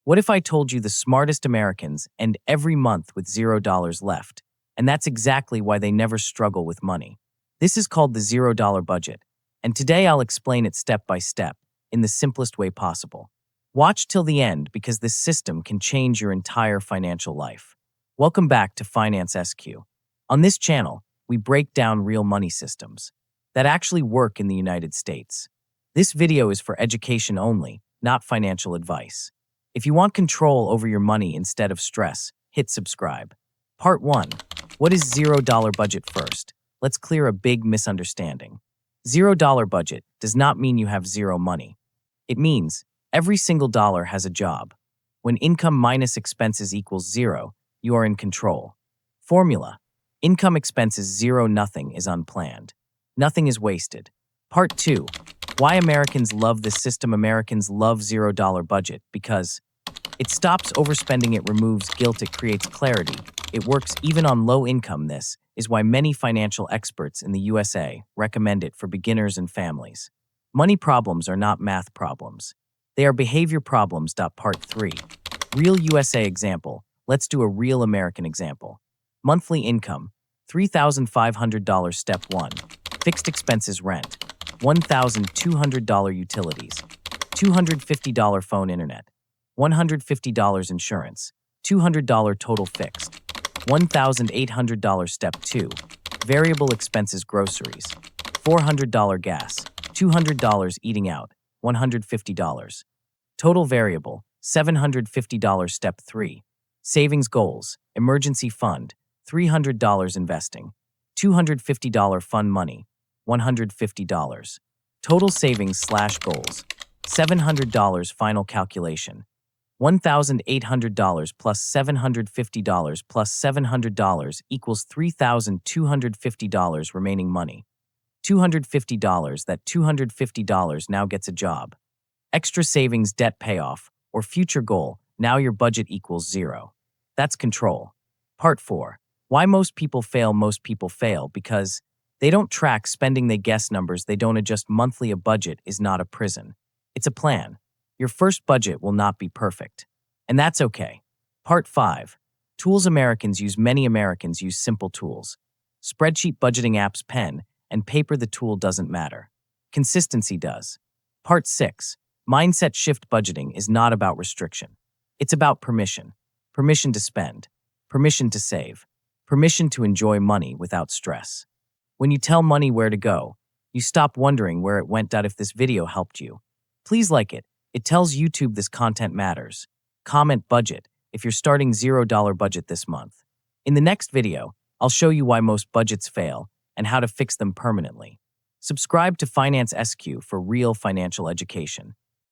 What if I told you the smartest Americans end every month with $0 left? And that's exactly why they never struggle with money. This is called the $0 budget. And today I'll explain it step by step, in the simplest way possible. Watch till the end because this system can change your entire financial life. Welcome back to Finance SQ. On this channel, we break down real money systems that actually work in the United States. This video is for education only, not financial advice. If you want control over your money instead of stress, hit subscribe. Part 1. What is $0 budget first? Let's clear a big misunderstanding. $0 budget does not mean you have zero money. It means every single dollar has a job. When income minus expenses equals zero, you are in control. Formula. Income expenses zero, nothing is unplanned. Nothing is wasted. Part 2. Why Americans love this system. Americans love $0 budget because it stops overspending, it removes guilt, it creates clarity. It works even on low income. This is why many financial experts in the USA recommend it for beginners and families. Money problems are not math problems. They are behavior problems. Part 3. Real USA example. Let's do a real American example. Monthly income, $3,500. Step 1. Fixed expenses: rent, $1,200 utilities, $250 phone internet, $150 insurance, $200 total fixed, $1,800. Step 2. Variable expenses: groceries, $400 gas, $200 eating out, $150. Total variable, $750. Step 3. Savings goals: emergency fund, $300 investing, $250 fund money, $150. Total savings/goals, $700. Final calculation: $1,800 plus $750 plus $700 equals $3,250 remaining money. $250. That $250 now gets a job. Extra savings, debt payoff, or future goal. Now your budget equals zero. That's control. Part 4. Why most people fail. Most people fail because they don't track spending, they guess numbers, they don't adjust monthly. A budget is not a prison. It's a plan. Your first budget will not be perfect. And that's okay. Part 5. Tools Americans use. Many Americans use simple tools. Spreadsheet, budgeting apps, pen, and paper. The tool doesn't matter. Consistency does. Part 6. Mindset shift. Budgeting is not about restriction. It's about permission. Permission to spend. Permission to save. Permission to enjoy money without stress. When you tell money where to go, you stop wondering where it went. If this video helped you, please like it. It tells YouTube this content matters. Comment budget if you're starting $0 budget this month. In the next video, I'll show you why most budgets fail and how to fix them permanently. Subscribe to Finance SQ for real financial education.